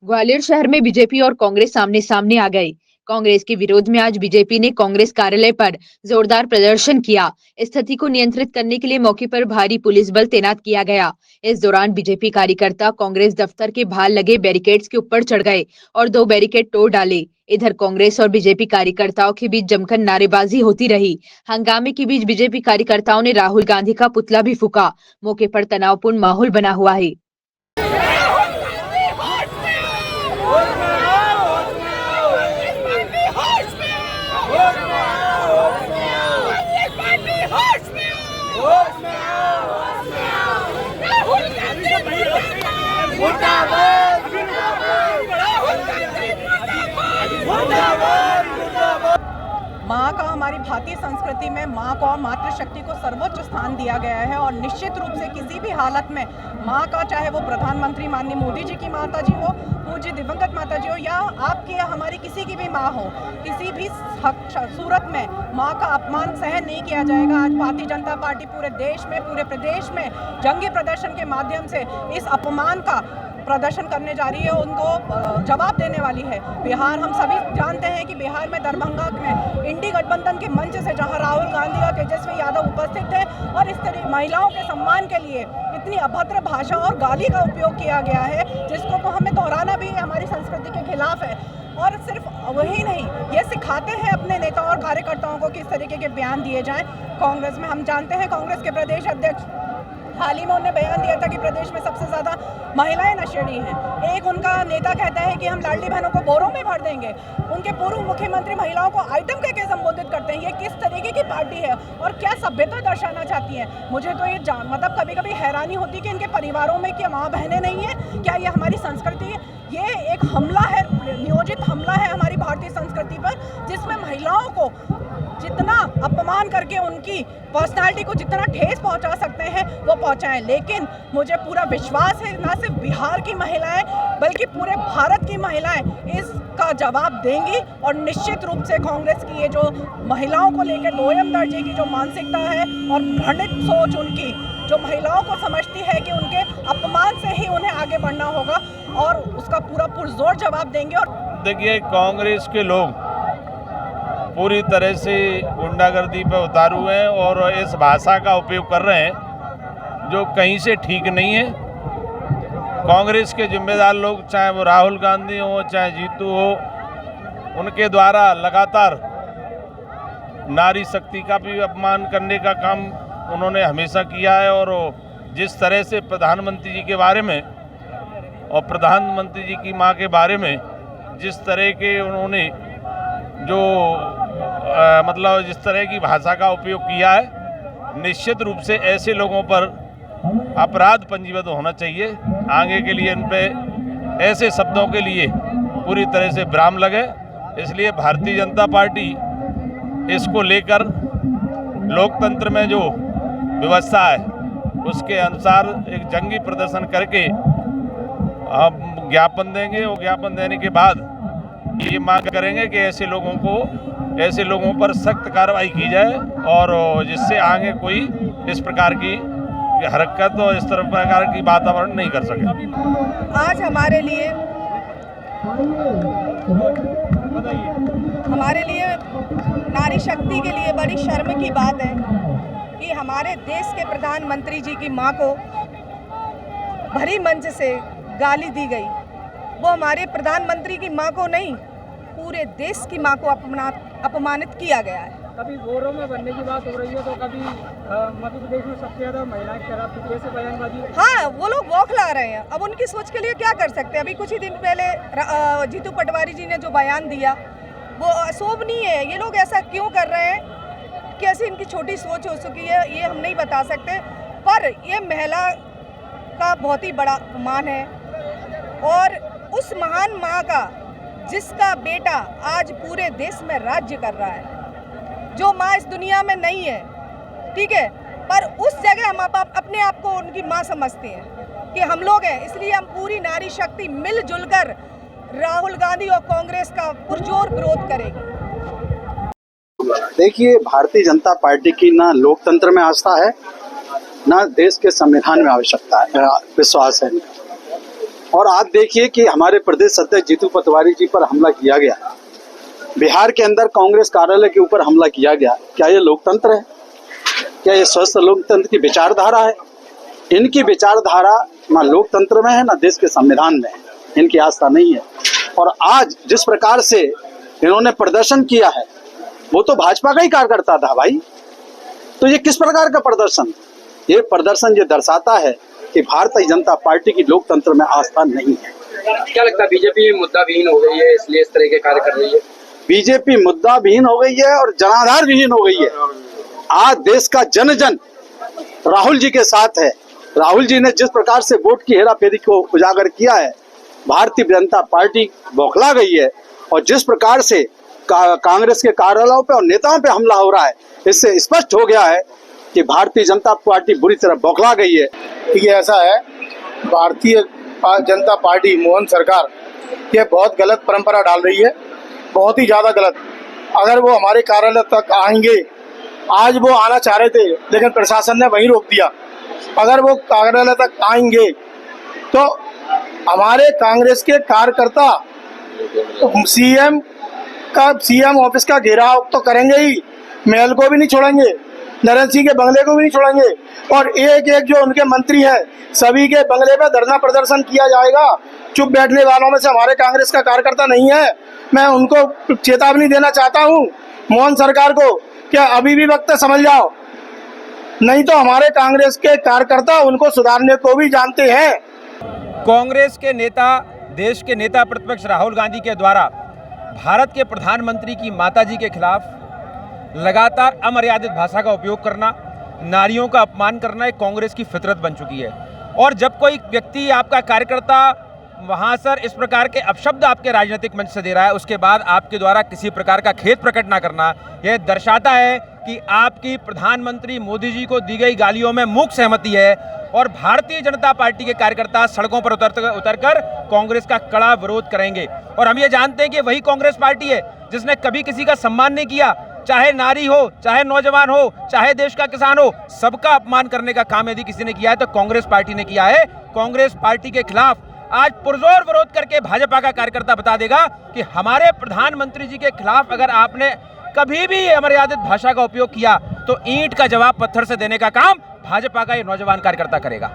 ग्वालियर शहर में बीजेपी और कांग्रेस आमने सामने आ गई। कांग्रेस के विरोध में आज बीजेपी ने कांग्रेस कार्यालय पर जोरदार प्रदर्शन किया। स्थिति को नियंत्रित करने के लिए मौके पर भारी पुलिस बल तैनात किया गया। इस दौरान बीजेपी कार्यकर्ता कांग्रेस दफ्तर के बाहर लगे बैरिकेड्स के ऊपर चढ़ गए और 2 बैरिकेड तोड़ डाले। इधर कांग्रेस और बीजेपी कार्यकर्ताओं के बीच जमकर नारेबाजी होती रही। हंगामे के बीच बीजेपी कार्यकर्ताओं ने राहुल गांधी का पुतला भी फूका। मौके पर तनावपूर्ण माहौल बना हुआ है। माँ का हमारी भारतीय संस्कृति में माँ को और मातृशक्ति को सर्वोच्च स्थान दिया गया है और निश्चित रूप से किसी भी हालत में माँ का, चाहे वो प्रधानमंत्री माननीय मोदी जी की माता जी हो, पूज्य दिवंगत माता जी हो, या आपकी या हमारी किसी की भी माँ हो, किसी भी सूरत में माँ का अपमान सहन नहीं किया जाएगा। आज भारतीय जनता पार्टी पूरे देश में, पूरे प्रदेश में जंगी प्रदर्शन के माध्यम से इस अपमान का प्रदर्शन करने जा रही है, उनको जवाब देने वाली है। बिहार, हम सभी जानते हैं कि बिहार में दरभंगा में इंडी गठबंधन के मंच से जहां राहुल गांधी और तेजस्वी यादव उपस्थित थे और इस तरह महिलाओं के सम्मान के लिए इतनी अभद्र भाषा और गाली का उपयोग किया गया है, जिसको तो हमें दोहराना भी हमारी संस्कृति के खिलाफ है। और सिर्फ वही नहीं, ये सिखाते हैं अपने नेताओं और कार्यकर्ताओं को किस तरीके के बयान दिए जाएं। कांग्रेस में हम जानते हैं, कांग्रेस के प्रदेश अध्यक्ष हाल ही में उन्होंने बयान दिया था कि प्रदेश में सबसे ज़्यादा महिलाएं नशेड़ी हैं। एक उनका नेता कहता है कि हम लाडली बहनों को बोरों में भर देंगे। उनके पूर्व मुख्यमंत्री महिलाओं को आइटम कह के संबोधित करते हैं। ये किस तरीके की पार्टी है और क्या सभ्यता दर्शाना चाहती है? मुझे तो ये मतलब कभी कभी हैरानी होती है कि इनके परिवारों में क्या माँ बहनें नहीं हैं? क्या ये हमारी संस्कृति है? ये एक हमला है, नियोजित हमला है हमारी भारतीय संस्कृति पर, जिसमें महिलाओं को जितना अपमान करके उनकी पर्सनालिटी को जितना ठेस पहुंचा सकते हैं वो पहुंचाएं। लेकिन मुझे पूरा विश्वास है, ना सिर्फ बिहार की महिलाएं बल्कि पूरे भारत की महिलाएं इसका जवाब देंगी। और निश्चित रूप से कांग्रेस की ये जो महिलाओं को लेकर दोयम दर्जे की जो मानसिकता है और घृणित सोच उनकी, जो महिलाओं को समझती है कि उनके अपमान से ही उन्हें आगे बढ़ना होगा, और उसका पूरा पुरजोर जवाब देंगे। और देखिए, कांग्रेस के लोग पूरी तरह से गुंडागर्दी पर उतारू हैं और इस भाषा का उपयोग कर रहे हैं जो कहीं से ठीक नहीं है। कांग्रेस के जिम्मेदार लोग, चाहे वो राहुल गांधी हो चाहे जीतू हो, उनके द्वारा लगातार नारी शक्ति का भी अपमान करने का काम उन्होंने हमेशा किया है। और जिस तरह से प्रधानमंत्री जी के बारे में और प्रधानमंत्री जी की मां के बारे में जिस तरह के उन्होंने जो मतलब जिस तरह की भाषा का उपयोग किया है, निश्चित रूप से ऐसे लोगों पर अपराध पंजीबद्ध होना चाहिए। आगे के लिए इन पे ऐसे शब्दों के लिए पूरी तरह से विराम लगे। इसलिए भारतीय जनता पार्टी इसको लेकर लोकतंत्र में जो व्यवस्था है उसके अनुसार एक जंगी प्रदर्शन करके हम ज्ञापन देंगे, और ज्ञापन देने के बाद ये मांग करेंगे कि ऐसे लोगों पर सख्त कार्रवाई की जाए और जिससे आगे कोई इस प्रकार की हरकत और इस तरह प्रकार की वातावरण नहीं कर सके। आज हमारे लिए नारी शक्ति के लिए बड़ी शर्म की बात है कि हमारे देश के प्रधानमंत्री जी की मां को भरी मंच से गाली दी गई। वो हमारे प्रधानमंत्री की मां को नहीं, पूरे देश की मां को अपमानित किया गया है। कभी गोरों में बनने की बात हो रही है तो कभी मध्य प्रदेश में सबसे ज़्यादा महिलाएं शराब पीती है, बयानबाजी। हाँ, वो लोग बौखला रहे हैं। अब उनकी सोच के लिए क्या कर सकते हैं? अभी कुछ ही दिन पहले जीतू पटवारी जी ने जो बयान दिया वो शोभनीय है। ये लोग ऐसा क्यों कर रहे हैं, कैसी इनकी छोटी सोच हो चुकी है, ये हम नहीं बता सकते। पर ये महिला का बहुत ही बड़ा अपमान है और उस महान माँ का जिसका बेटा आज पूरे देश में राज्य कर रहा है, जो माँ इस दुनिया में नहीं है, ठीक है, पर उस जगह हम अपने आप को उनकी माँ समझते हैं कि हम लोग हैं। इसलिए हम पूरी नारी शक्ति मिलजुल कर राहुल गांधी और कांग्रेस का पुरजोर विरोध करेगी। देखिए, भारतीय जनता पार्टी की ना लोकतंत्र में आस्था है, ना देश के संविधान में आवश्यकता है, विश्वास है। और आज देखिए कि हमारे प्रदेश अध्यक्ष जीतू पटवारी जी पर हमला किया गया, बिहार के अंदर कांग्रेस कार्यालय के ऊपर हमला किया गया। क्या ये लोकतंत्र है? क्या ये स्वस्थ लोकतंत्र की विचारधारा है? इनकी विचारधारा ना लोकतंत्र में है, ना देश के संविधान में है। इनकी आस्था नहीं है। और आज जिस प्रकार से इन्होंने प्रदर्शन किया है, वो तो भाजपा का ही कार्यकर्ता था भाई। तो ये किस प्रकार का प्रदर्शन? ये प्रदर्शन ये दर्शाता है कि भारतीय जनता पार्टी की लोकतंत्र में आस्था नहीं है। क्या लगता है बीजेपी मुद्दा विहीन हो गई है, इसलिए इस तरह के कार्य कर रही है? बीजेपी मुद्दा विहीन हो गई है और जनाधार विहीन हो गई है। आज देश का जन जन राहुल जी के साथ है। राहुल जी ने जिस प्रकार से वोट की हेराफेरी को उजागर किया है, भारतीय जनता पार्टी बौखला गई है। और जिस प्रकार से कांग्रेस के कार्यालयों पे और नेताओं पे हमला हो रहा है, इससे स्पष्ट हो गया है कि भारतीय जनता पार्टी बुरी तरह बौखला गई है। ये ऐसा है, भारतीय जनता पार्टी मोहन सरकार ये बहुत गलत परंपरा डाल रही है, बहुत ही ज़्यादा गलत। अगर वो हमारे कार्यालय तक आएंगे, आज वो आना चाह रहे थे लेकिन प्रशासन ने वहीं रोक दिया। अगर वो कार्यालय तक आएंगे तो हमारे कांग्रेस के कार्यकर्ता सीएम ऑफिस का घेराव तो करेंगे ही, महल को भी नहीं छोड़ेंगे, नरेंद्र सिंह के बंगले को भी नहीं छोड़ेंगे। और एक एक जो उनके मंत्री हैं, सभी के बंगले पे धरना प्रदर्शन किया जाएगा। चुप बैठने वालों में से हमारे कांग्रेस का कार्यकर्ता नहीं है। मैं उनको चेतावनी देना चाहता हूं, मोहन सरकार को, क्या अभी भी वक्त समझ जाओ, नहीं तो हमारे कांग्रेस के कार्यकर्ता उनको सुधारने को भी जानते हैं। कांग्रेस के नेता, देश के नेता प्रतिपक्ष राहुल गांधी के द्वारा भारत के प्रधानमंत्री की माताजी के खिलाफ लगातार अमर्यादित भाषा का उपयोग करना, नारियों का अपमान करना एक कांग्रेस की फितरत बन चुकी है। और जब कोई व्यक्ति, आपका कार्यकर्ता वहाँ सर इस प्रकार के अपशब्द आपके राजनीतिक मंच से दे रहा है, उसके बाद आपके द्वारा किसी प्रकार का खेद प्रकट ना करना, यह दर्शाता है कि आपकी प्रधानमंत्री मोदी जी को दी गई गालियों में मूक सहमति है। और भारतीय जनता पार्टी के कार्यकर्ता सड़कों पर उतरकर कांग्रेस का कड़ा विरोध करेंगे। और हम ये जानते हैं कि वही कांग्रेस पार्टी है जिसने कभी किसी का सम्मान नहीं किया, चाहे नारी हो, चाहे नौजवान हो, चाहे देश का किसान हो, सबका अपमान करने का काम यदि किसी ने किया है तो कांग्रेस पार्टी ने किया है। कांग्रेस पार्टी के खिलाफ आज पुरजोर विरोध करके भाजपा का कार्यकर्ता बता देगा कि हमारे प्रधानमंत्री जी के खिलाफ अगर आपने कभी भी अमर्यादित भाषा का उपयोग किया तो ईंट का जवाब पत्थर से देने का काम भाजपा का ये नौजवान कार्यकर्ता करेगा।